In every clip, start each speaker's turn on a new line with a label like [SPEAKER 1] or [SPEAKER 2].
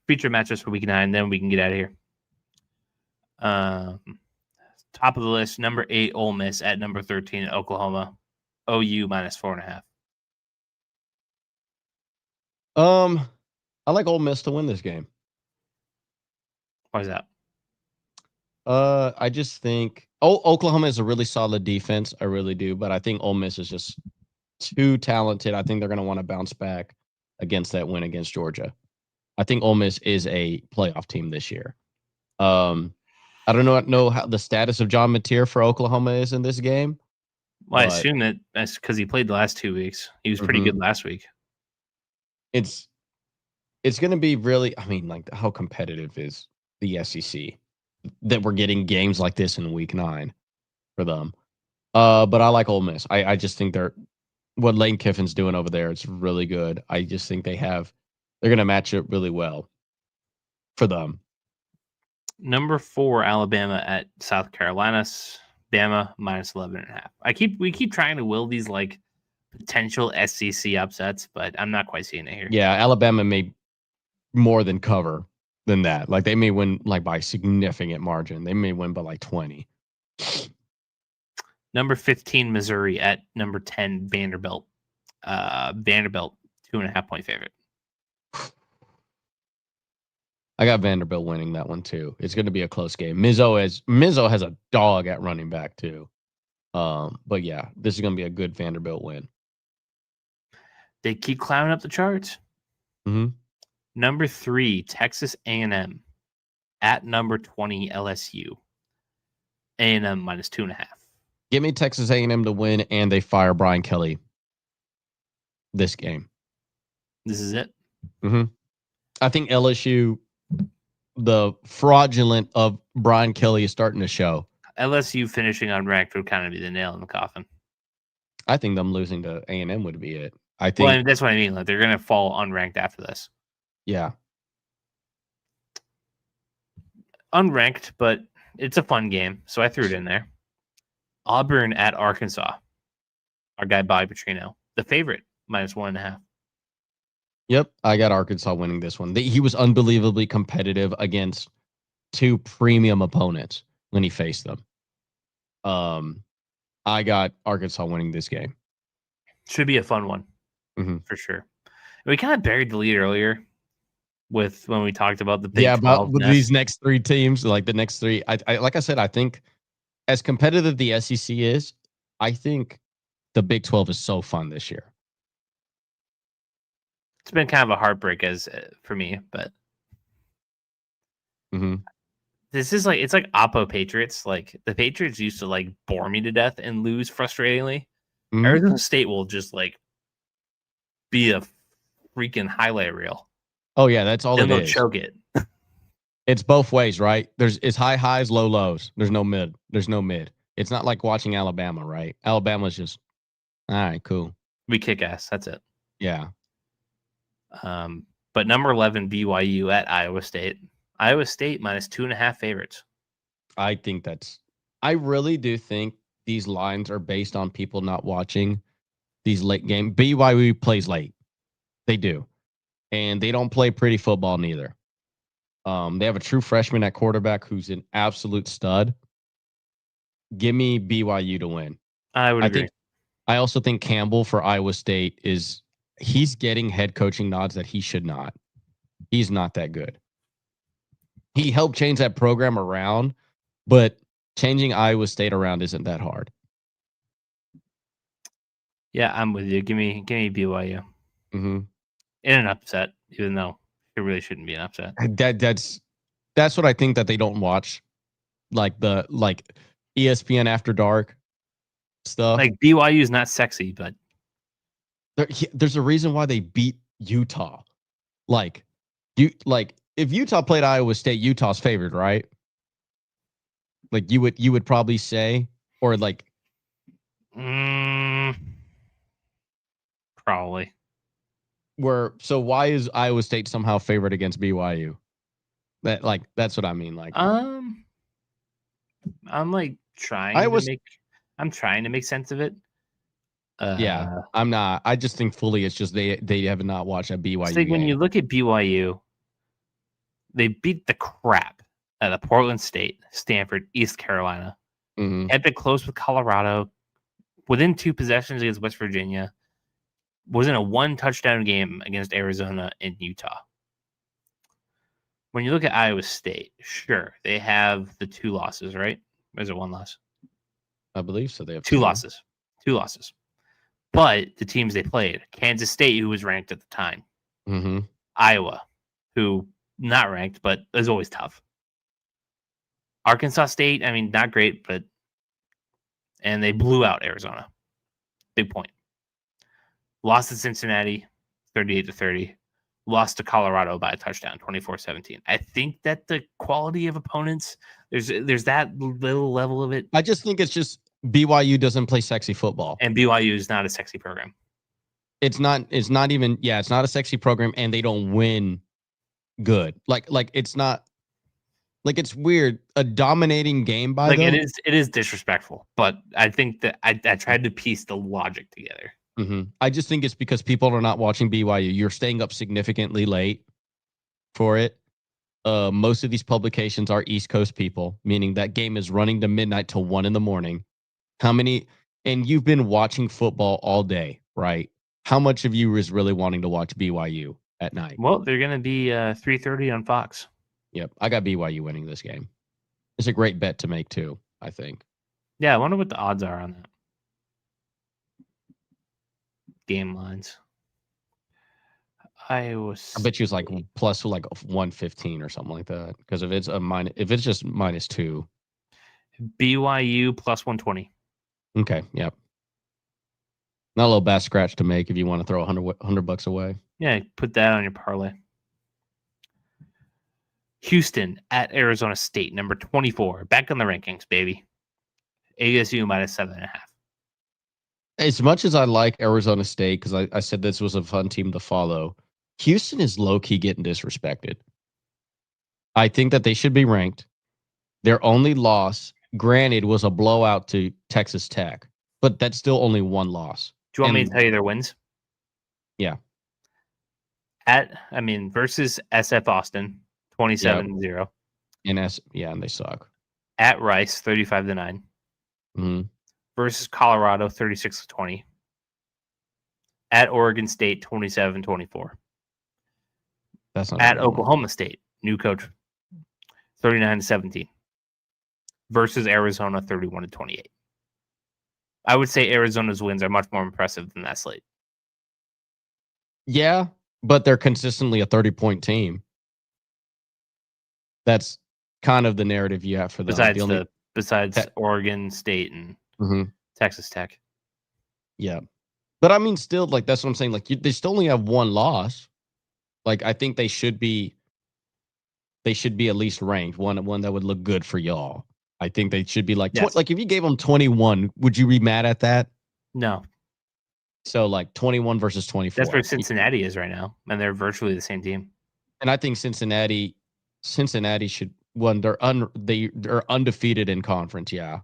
[SPEAKER 1] feature matchups for week 9, then we can get out of here. Top of the list, number 8, Ole Miss at number 13, Oklahoma. OU minus 4.5.
[SPEAKER 2] I like Ole Miss to win this game.
[SPEAKER 1] Why is that?
[SPEAKER 2] I just think Oklahoma is a really solid defense. I really do, but I think Ole Miss is just too talented. I think they're going to want to bounce back against that win against Georgia. I think Ole Miss is a playoff team this year. I don't know how the status of John Mateer for Oklahoma is in this game.
[SPEAKER 1] Well, I assume that's because he played the last 2 weeks. He was pretty good last week.
[SPEAKER 2] It's going to be really, I mean, like, how competitive is the SEC that we're getting games like this in week 9 for them. But I like Ole Miss. I just think what Lane Kiffin's doing over there, it's really good. I just think they're going to match it really well for them.
[SPEAKER 1] Number 4, Alabama at South Carolina. Bama minus 11.5. We keep trying to will these like potential SEC upsets, but I'm not quite seeing it here.
[SPEAKER 2] Yeah, Alabama may more than cover than that. Like, they may win like by a significant margin. They may win by like 20.
[SPEAKER 1] Number 15, Missouri at number 10, Vanderbilt. Vanderbilt 2.5 point favorite.
[SPEAKER 2] I got Vanderbilt winning that one too. It's going to be a close game. Mizzo has a dog at running back too. But yeah, this is going to be a good Vanderbilt win.
[SPEAKER 1] They keep climbing up the charts.
[SPEAKER 2] Mm-hmm.
[SPEAKER 1] Number 3, Texas A&M at number 20, LSU. A&M minus 2.5.
[SPEAKER 2] Give me Texas A&M to win, and they fire Brian Kelly this game.
[SPEAKER 1] This is it?
[SPEAKER 2] Mm-hmm. I think LSU, the fraudulent of Brian Kelly is starting to show.
[SPEAKER 1] LSU finishing unranked would kind of be the nail in the coffin.
[SPEAKER 2] I think them losing to A&M would be it.
[SPEAKER 1] That's what I mean. Like, they're going to fall unranked after this.
[SPEAKER 2] Yeah.
[SPEAKER 1] Unranked, but it's a fun game, so I threw it in there. Auburn at Arkansas. Our guy Bobby Petrino, the favorite, minus 1.5.
[SPEAKER 2] Yep, I got Arkansas winning this one. He was unbelievably competitive against 2 premium opponents when he faced them. I got Arkansas winning this game.
[SPEAKER 1] Should be a fun one, for sure. We kind of buried the lead earlier with when we talked about the Big 12.
[SPEAKER 2] But with these next 3 teams, like the next 3, I like I said, I think as competitive the SEC is, I think the Big 12 is so fun this year.
[SPEAKER 1] It's been kind of a heartbreak for me, but this is like, it's like Oppo Patriots. Like, the Patriots used to like bore me to death and lose frustratingly. Arizona State will just like be a freaking highlight reel.
[SPEAKER 2] Oh yeah, that's all
[SPEAKER 1] then
[SPEAKER 2] it
[SPEAKER 1] they'll
[SPEAKER 2] is.
[SPEAKER 1] Choke it.
[SPEAKER 2] It's both ways, right? It's high highs, low lows. There's no mid. It's not like watching Alabama, right? Alabama's just all right, cool.
[SPEAKER 1] We kick ass. That's it.
[SPEAKER 2] Yeah.
[SPEAKER 1] But number 11, BYU at Iowa State. Iowa State minus 2.5 favorites.
[SPEAKER 2] I really do think these lines are based on people not watching these late games. BYU plays late. They do. And they don't play pretty football neither. They have a true freshman at quarterback who's an absolute stud. Give me BYU to win.
[SPEAKER 1] I would agree.
[SPEAKER 2] I also think Campbell for Iowa State he's getting head coaching nods that he should not. He's not that good. He helped change that program around, but changing Iowa State around isn't that hard.
[SPEAKER 1] Yeah, I'm with you. Give me BYU. In an upset, even though it really shouldn't be an upset.
[SPEAKER 2] That's what I think that they don't watch, like ESPN After Dark stuff.
[SPEAKER 1] Like, BYU is not sexy, but
[SPEAKER 2] there's a reason why they beat Utah. If Utah played Iowa State, Utah's favored, right? Like, you would probably say, or like,
[SPEAKER 1] probably.
[SPEAKER 2] So why is Iowa State somehow favored against BYU? That's what I mean. Like,
[SPEAKER 1] I'm like trying to make sense of it.
[SPEAKER 2] Yeah, I'm not. I just think fully it's just they have not watched a BYU game.
[SPEAKER 1] When you look at BYU, They beat the crap out of Portland State, Stanford, East Carolina. Kept it close with Colorado. Within 2 possessions against West Virginia. Was in a 1-touchdown game against Arizona and Utah. When you look at Iowa State, sure, they have the 2 losses, right? Or is it 1 loss?
[SPEAKER 2] I believe so. They have
[SPEAKER 1] 2 losses. 2 losses. But the teams they played, Kansas State, who was ranked at the time. Iowa, who not ranked, but is always tough. Arkansas State, I mean, not great, but and they blew out Arizona. Big point. Lost to Cincinnati, 38-30. Lost to Colorado by a touchdown, 24-17. I think that the quality of opponents, there's that little level of it.
[SPEAKER 2] I just think it's just BYU doesn't play sexy football.
[SPEAKER 1] And BYU is not a sexy program.
[SPEAKER 2] It's not even, it's not a sexy program, and they don't win good. Like it's not, like, it's weird. A dominating game by them.
[SPEAKER 1] It is disrespectful, but I think that I tried to piece the logic together.
[SPEAKER 2] I just think it's because people are not watching BYU. You're staying up significantly late for it. Most of these publications are East Coast people, meaning that game is running to midnight till 1 a.m. And you've been watching football all day, right? How much of you is really wanting to watch BYU at night?
[SPEAKER 1] Well, they're going to be 3:30 on Fox.
[SPEAKER 2] Yep, I got BYU winning this game. It's a great bet to make too, I think.
[SPEAKER 1] Yeah, I wonder what the odds are on that. Game lines. I bet
[SPEAKER 2] you it's like plus like 115 or something like that. Because if it's just -2.
[SPEAKER 1] BYU plus 120.
[SPEAKER 2] Okay, yep. Not a little bass scratch to make if you want to throw $100 away.
[SPEAKER 1] Yeah, put that on your parlay. Houston at Arizona State, number 24. Back on the rankings, baby. ASU -7.5.
[SPEAKER 2] As much as I like Arizona State, because I said this was a fun team to follow, Houston is low-key getting disrespected. I think that they should be ranked. Their only loss, granted, was a blowout to Texas Tech, but that's still only 1 loss.
[SPEAKER 1] Do you want me to tell you their wins?
[SPEAKER 2] Yeah.
[SPEAKER 1] Versus SF Austin, 27-0.
[SPEAKER 2] And they suck.
[SPEAKER 1] At Rice, 35-9. Versus Colorado, 36-20. At Oregon State, 27-24.
[SPEAKER 2] That's not
[SPEAKER 1] at Oklahoma State, new coach, 39-17. Versus Arizona, 31-28. I would say Arizona's wins are much more impressive than that slate.
[SPEAKER 2] Yeah, but they're consistently a 30-point team. That's kind of the narrative you have for them.
[SPEAKER 1] Besides Oregon State and Texas Tech.
[SPEAKER 2] Yeah. But I mean, still, like, that's what I'm saying. Like, they still only have 1 loss. Like, I think they should be at least ranked. One that would look good for y'all. I think they should be like,
[SPEAKER 1] yes.
[SPEAKER 2] Like, if you gave them 21, would you be mad at that?
[SPEAKER 1] No.
[SPEAKER 2] So, like, 21 versus 24.
[SPEAKER 1] That's where Cincinnati is right now, and they're virtually the same team.
[SPEAKER 2] And I think Cincinnati should they're undefeated in conference. Yeah,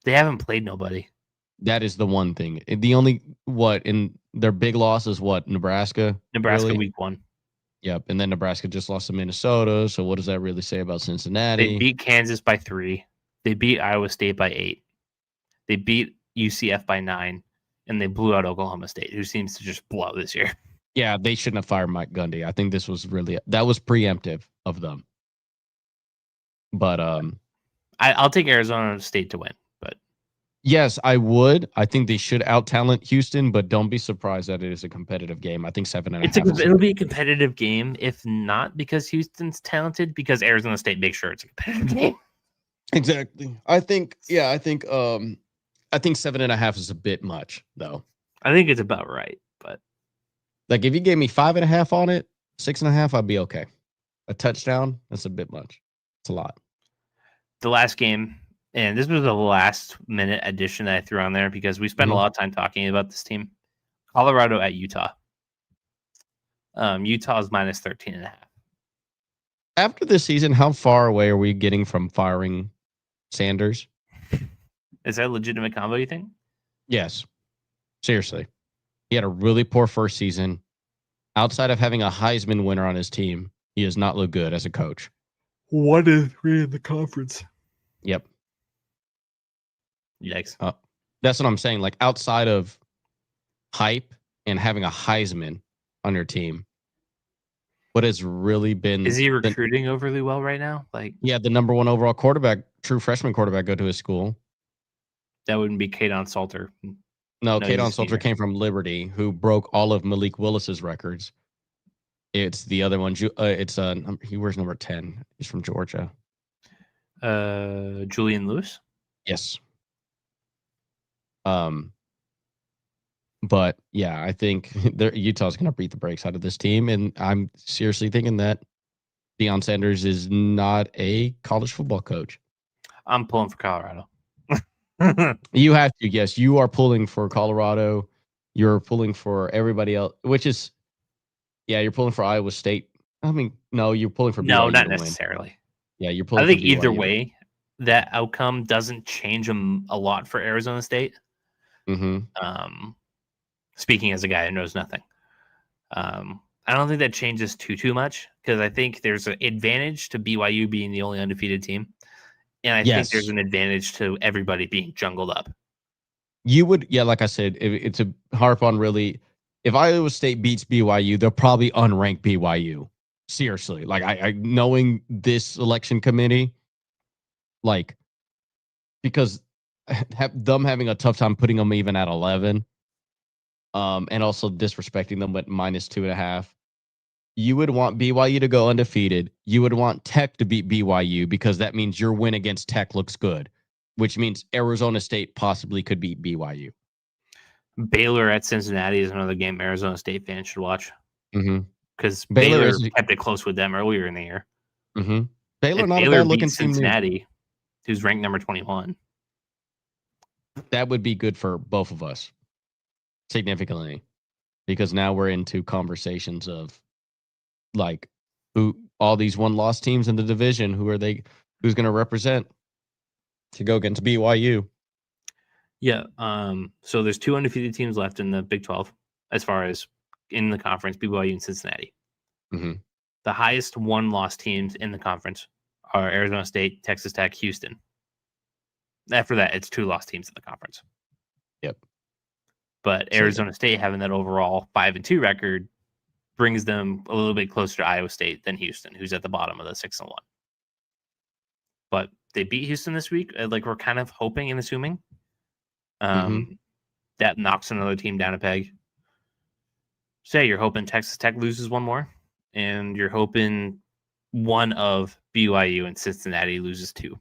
[SPEAKER 1] they haven't played nobody.
[SPEAKER 2] That is the one thing. The only in their big loss is Nebraska.
[SPEAKER 1] Nebraska really? Week 1.
[SPEAKER 2] Yep, and then Nebraska just lost to Minnesota. So what does that really say about Cincinnati?
[SPEAKER 1] They beat Kansas by 3. They beat Iowa State by 8. They beat UCF by 9, and they blew out Oklahoma State, who seems to just blow this year.
[SPEAKER 2] Yeah, they shouldn't have fired Mike Gundy. I think that was preemptive of them. But
[SPEAKER 1] I'll take Arizona State to win. But
[SPEAKER 2] yes, I would. I think they should out-talent Houston, but don't be surprised that it is a competitive game. I think 7.5.
[SPEAKER 1] It'll be a competitive game, if not because Houston's talented, because Arizona State makes sure it's a competitive game.
[SPEAKER 2] Exactly. I think 7.5 is a bit much, though.
[SPEAKER 1] I think it's about right, but
[SPEAKER 2] like if you gave me 5.5 on it, 6.5, I'd be okay. A touchdown, that's a bit much. It's a lot.
[SPEAKER 1] The last game, and this was the last minute addition that I threw on there because we spent a lot of time talking about this team. Colorado at Utah. Utah's -13.5.
[SPEAKER 2] After this season, how far away are we getting from firing Sanders?
[SPEAKER 1] Is that a legitimate combo, you think?
[SPEAKER 2] Yes. Seriously. He had a really poor first season. Outside of having a Heisman winner on his team, He has not looked good as a coach.
[SPEAKER 1] 1-3 in the conference.
[SPEAKER 2] Yep.
[SPEAKER 1] Yikes.
[SPEAKER 2] That's what I'm saying. Like outside of hype and having a Heisman on your team, what has really been?
[SPEAKER 1] Is he recruiting overly well right now? Like,
[SPEAKER 2] yeah, the number 1 overall quarterback, true freshman quarterback, go to his school.
[SPEAKER 1] That wouldn't be Kadon Salter.
[SPEAKER 2] No, Kadon Salter came from Liberty, who broke all of Malik Willis's records. It's the other one. He wears number 10. He's from Georgia.
[SPEAKER 1] Julian Lewis.
[SPEAKER 2] Yes. But yeah, I think Utah's going to beat the brakes out of this team, and I'm seriously thinking that Deion Sanders is not a college football coach.
[SPEAKER 1] I'm pulling for Colorado.
[SPEAKER 2] You have to. Yes, you are pulling for Colorado. You're pulling for everybody else, which is, yeah, you're pulling for Iowa State. I mean, no, you're pulling for BYU
[SPEAKER 1] no, not
[SPEAKER 2] to
[SPEAKER 1] necessarily.
[SPEAKER 2] Win. Yeah, you're pulling.
[SPEAKER 1] I think
[SPEAKER 2] for
[SPEAKER 1] either way, that outcome doesn't change them a lot for Arizona State.
[SPEAKER 2] Mm-hmm.
[SPEAKER 1] Speaking as a guy who knows nothing, I don't think that changes too much, because I think there's an advantage to BYU being the only undefeated team, and I think there's an advantage to everybody being jungled up.
[SPEAKER 2] You would, yeah, like I said, it's a harp on really. If Iowa State beats BYU, they'll probably unrank BYU. Seriously, like I knowing this selection committee, like, because them having a tough time putting them even at 11, and also disrespecting them at -2.5. You would want BYU to go undefeated. You would want Tech to beat BYU, because that means your win against Tech looks good, which means Arizona State possibly could beat BYU.
[SPEAKER 1] Baylor at Cincinnati is another game Arizona State fans should watch, because
[SPEAKER 2] Baylor
[SPEAKER 1] kept it close with them earlier in the year.
[SPEAKER 2] Baylor, not a bad looking team.
[SPEAKER 1] Cincinnati, who's ranked number 21.
[SPEAKER 2] That would be good for both of us significantly, because now we're into conversations of like who all these 1-loss teams in the division, who's going to represent to go against BYU.
[SPEAKER 1] Yeah. So there's 2 undefeated teams left in the Big 12 as far as in the conference, BYU and Cincinnati. The highest 1-loss teams in the conference are Arizona State, Texas Tech, Houston. After that, it's 2-loss teams in the conference.
[SPEAKER 2] Yep.
[SPEAKER 1] But Arizona State having that overall 5-2 record brings them a little bit closer to Iowa State than Houston, who's at the bottom of the 6-1. But they beat Houston this week, like we're kind of hoping and assuming. That knocks another team down a peg. Say you're hoping Texas Tech loses one more, and you're hoping one of BYU and Cincinnati loses 2.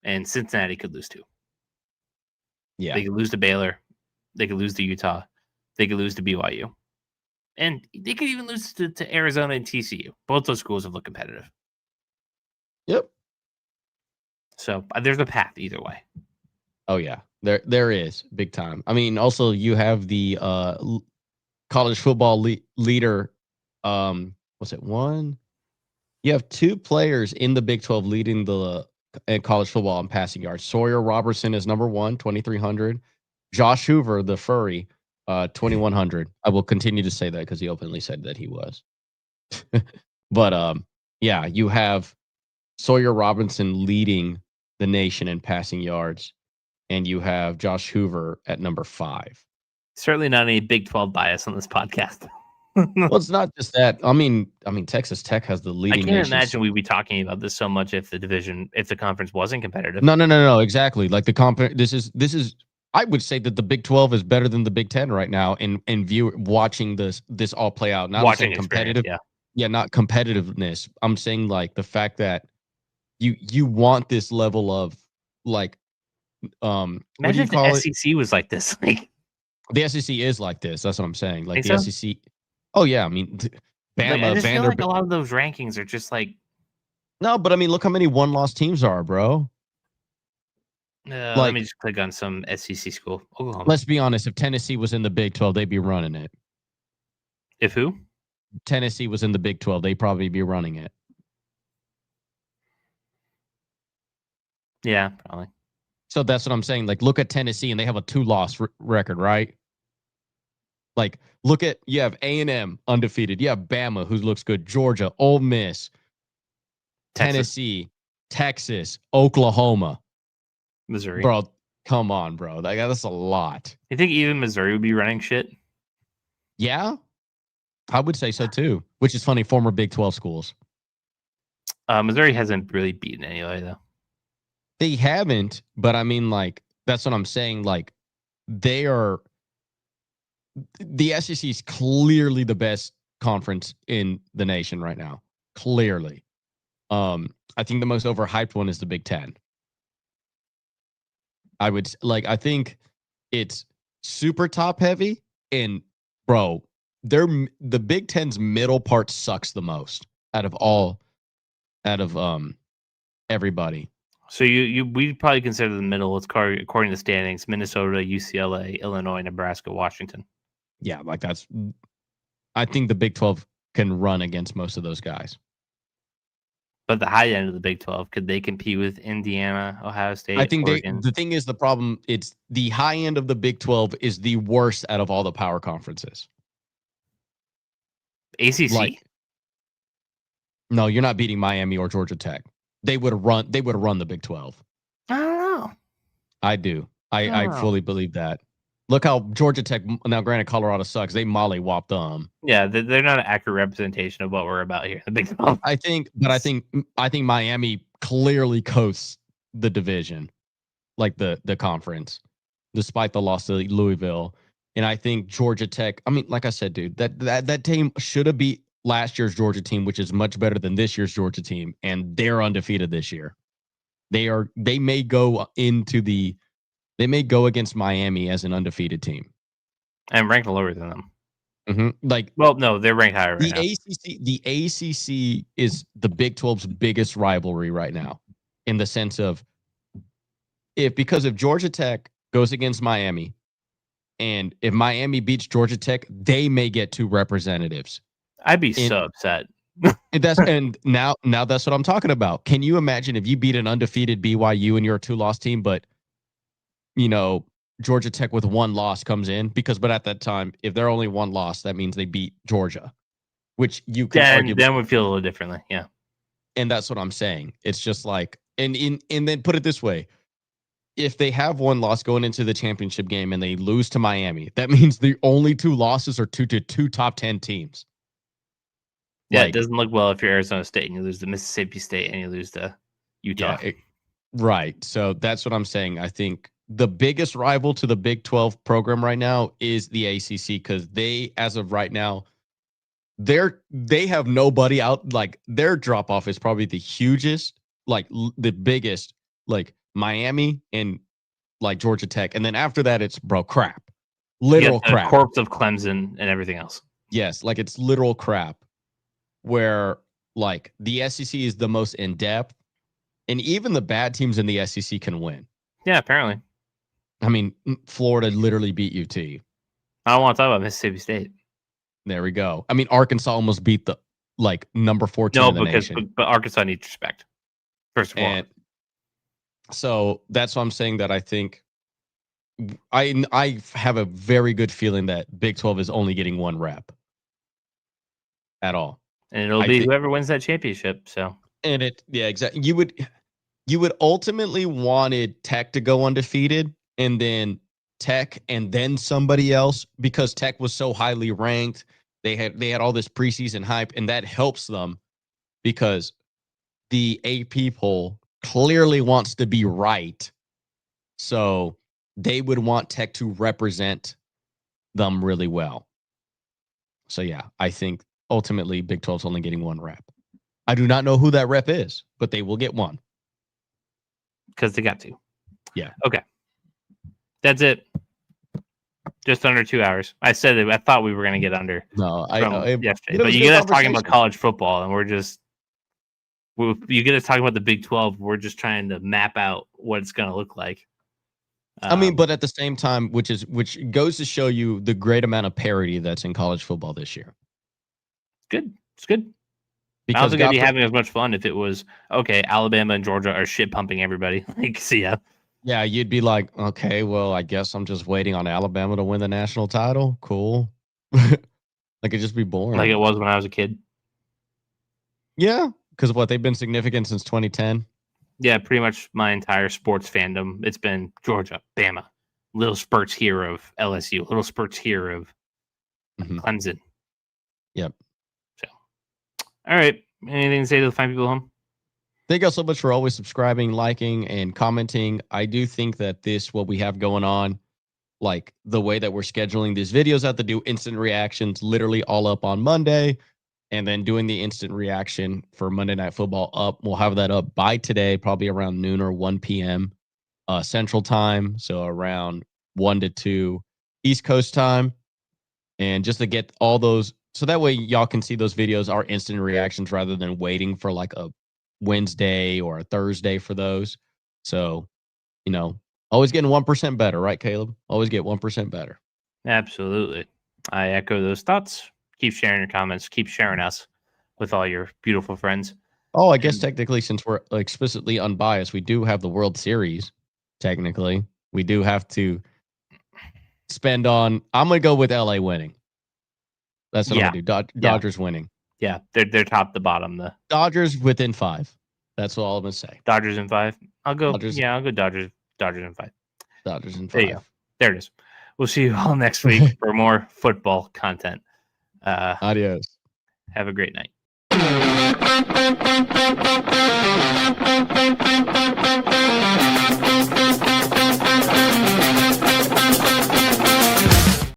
[SPEAKER 1] And Cincinnati could lose 2.
[SPEAKER 2] Yeah.
[SPEAKER 1] They could lose to Baylor. They could lose to Utah. They could lose to BYU. And they could even lose to Arizona and TCU. Both those schools have looked competitive.
[SPEAKER 2] Yep.
[SPEAKER 1] So there's a path either way.
[SPEAKER 2] Oh, yeah. There is big time. I mean, also you have the college football leader. Was it one? You have 2 players in the Big 12 leading the college football in passing yards. Sawyer Robertson is number 1, 2,300. Josh Hoover, the furry, 2,100. I will continue to say that because he openly said that he was. But yeah, you have Sawyer Robinson leading the nation in passing yards, and you have Josh Hoover at number 5.
[SPEAKER 1] Certainly not any Big 12 bias on this podcast.
[SPEAKER 2] Well, it's not just that. I mean, Texas Tech has the leading.
[SPEAKER 1] I can't imagine we'd be talking about this so much if the conference wasn't competitive.
[SPEAKER 2] No, exactly. Like this is. I would say that the Big 12 is better than the Big 10 right now in watching this all play out. Not saying competitive, yeah, not competitiveness. I'm saying like the fact that you want this level of like
[SPEAKER 1] imagine
[SPEAKER 2] what do you call
[SPEAKER 1] the SEC was like this. Like
[SPEAKER 2] the SEC is like this. That's what I'm saying. Like
[SPEAKER 1] the
[SPEAKER 2] SEC. Oh yeah, I mean, Bama,
[SPEAKER 1] I just feel like
[SPEAKER 2] Vanderbilt.
[SPEAKER 1] a lot of those rankings are just like.
[SPEAKER 2] No, but I mean, look how many 1-loss teams are, bro.
[SPEAKER 1] Let me just click on some SEC school. Oklahoma.
[SPEAKER 2] Let's be honest. If Tennessee was in the Big 12, they'd be running it.
[SPEAKER 1] If who?
[SPEAKER 2] Tennessee was in the Big 12, they'd probably be running it.
[SPEAKER 1] Yeah, probably.
[SPEAKER 2] So that's what I'm saying. Like, look at Tennessee, and they have a 2-loss record, right? Like, you have A&M undefeated. You have Bama, who looks good. Georgia, Ole Miss, Tennessee, Texas, Oklahoma.
[SPEAKER 1] Missouri.
[SPEAKER 2] Bro, come on, bro. That's a lot.
[SPEAKER 1] You think even Missouri would be running shit?
[SPEAKER 2] Yeah, I would say so too. Which is funny, former Big 12 schools.
[SPEAKER 1] Missouri hasn't really beaten anybody though.
[SPEAKER 2] They haven't, but I mean, like, that's what I'm saying. Like, they are. The SEC is clearly the best conference in the nation right now. Clearly. I think the most overhyped one is the Big Ten. I think it's super top heavy, and bro, the Big Ten's middle part sucks the most out of everybody.
[SPEAKER 1] So we probably consider the middle. It's according to standings: Minnesota, UCLA, Illinois, Nebraska, Washington.
[SPEAKER 2] Yeah, like I think the Big 12 can run against most of those guys.
[SPEAKER 1] But the high end of the Big 12, could they compete with Indiana, Ohio State,
[SPEAKER 2] I think
[SPEAKER 1] Oregon?
[SPEAKER 2] the thing is, the problem, it's the high end of the Big 12 is the worst out of all the power conferences.
[SPEAKER 1] ACC?
[SPEAKER 2] No, you're not beating Miami or Georgia Tech. They would have run the Big 12.
[SPEAKER 1] I don't know.
[SPEAKER 2] I do. I fully believe that. Look how Georgia Tech, now granted Colorado sucks, they mollywopped them.
[SPEAKER 1] Yeah, they're not an accurate representation of what we're about here. The Big 12.
[SPEAKER 2] I think Miami clearly coasts the division, like the conference, despite the loss to Louisville. And I think Georgia Tech, I mean, like I said, dude, that team should have beat last year's Georgia team, which is much better than this year's Georgia team, and they're undefeated this year. They may go against Miami as an undefeated team
[SPEAKER 1] and ranked lower than them.
[SPEAKER 2] Mm-hmm.
[SPEAKER 1] Well, no, they're ranked higher right now.
[SPEAKER 2] The ACC is the Big 12's biggest rivalry right now, in the sense of because if Georgia Tech goes against Miami, and if Miami beats Georgia Tech, they may get 2 representatives.
[SPEAKER 1] I'd be so upset.
[SPEAKER 2] and now that's what I'm talking about. Can you imagine if you beat an undefeated BYU and you're a 2-loss team, but Georgia Tech with 1 loss comes in? But at that time, if they're only 1 loss, that means they beat Georgia, which you can argue.
[SPEAKER 1] Then we feel a little differently. Yeah.
[SPEAKER 2] And that's what I'm saying. It's just like, and then put it this way. If they have 1 loss going into the championship game and they lose to Miami, that means the only 2 losses are to 2 top 10 teams.
[SPEAKER 1] Yeah, it doesn't look well if you're Arizona State and you lose to Mississippi State and you lose to Utah.
[SPEAKER 2] Yeah, right. So that's what I'm saying. I think the biggest rival to the Big 12 program right now is the ACC, because they, as of right now, they have nobody out. Like, their drop off is probably the hugest, like the biggest, like Miami and like Georgia Tech, and then after that, it's crap, literal crap,
[SPEAKER 1] corpse of Clemson and everything else.
[SPEAKER 2] Yes, like it's literal crap. Where like the SEC is the most in depth, and even the bad teams in the SEC can win.
[SPEAKER 1] Yeah, apparently.
[SPEAKER 2] I mean, Florida literally beat UT.
[SPEAKER 1] I don't want to talk about Mississippi State.
[SPEAKER 2] There we go. I mean, Arkansas almost beat the number 14 in the nation.
[SPEAKER 1] But Arkansas needs respect, first of all.
[SPEAKER 2] So that's why I'm saying that I think I have a very good feeling that Big 12 is only getting 1 rep at all.
[SPEAKER 1] And it'll be whoever wins that championship. So,
[SPEAKER 2] exactly. You would ultimately wanted Tech to go undefeated, and then Tech and then somebody else, because Tech was so highly ranked. They had all this preseason hype, and that helps them because the AP poll clearly wants to be right. So they would want Tech to represent them really well. So yeah, I think ultimately Big 12 is only getting 1 rep. I do not know who that rep is, but they will get 1.
[SPEAKER 1] Because they got to.
[SPEAKER 2] Yeah.
[SPEAKER 1] Okay. That's it. Just under 2 hours. I said it. I thought we were going to get under.
[SPEAKER 2] No, I know.
[SPEAKER 1] Yesterday. But you get us talking about college football, and you get us talking about the Big 12. We're just trying to map out what it's going to look like.
[SPEAKER 2] I mean, but at the same time, which goes to show you the great amount of parity that's in college football this year.
[SPEAKER 1] Good. It's good.
[SPEAKER 2] Because
[SPEAKER 1] I wasn't going to be having as much fun if it was, okay, Alabama and Georgia are shit pumping everybody. Like, see ya.
[SPEAKER 2] Yeah, you'd be like, okay, well, I guess I'm just waiting on Alabama to win the national title. Cool. Like, it'd just be boring.
[SPEAKER 1] Like it was when I was a kid.
[SPEAKER 2] Yeah, because what, they've been significant since 2010.
[SPEAKER 1] Yeah, pretty much my entire sports fandom. It's been Georgia, Bama, little spurts here of LSU, little spurts here of Clemson.
[SPEAKER 2] Yep.
[SPEAKER 1] So, all right. Anything to say to the fine people home?
[SPEAKER 2] Thank you all so much for always subscribing, liking, and commenting. I do think that what we have going on, like the way that we're scheduling these videos out to do instant reactions, literally all up on Monday, and then doing the instant reaction for Monday Night Football up. We'll have that up by today, probably around noon or 1 p.m. Central Time. So around 1 to 2 East Coast time. And just to get all those, so that way y'all can see those videos, our instant reactions, rather than waiting for like a Wednesday or a Thursday for those. So, always getting 1% better, right, Caleb? Always get 1% better.
[SPEAKER 1] Absolutely. I echo those thoughts. Keep sharing your comments. Keep sharing us with all your beautiful friends.
[SPEAKER 2] Oh, I guess technically, since we're explicitly unbiased, we do have the World Series. Technically, we do have to spend on. I'm going to go with LA winning. That's what I'm going to do. Dodgers winning.
[SPEAKER 1] Yeah, they're top to bottom. The
[SPEAKER 2] Dodgers within 5. That's all I'm going to say.
[SPEAKER 1] Dodgers in 5. I'll go. Dodgers. Yeah, I'll go Dodgers. Dodgers in 5.
[SPEAKER 2] Dodgers in 5.
[SPEAKER 1] There you go. There it is. We'll see you all next week for more football content.
[SPEAKER 2] Adios.
[SPEAKER 1] Have a great night.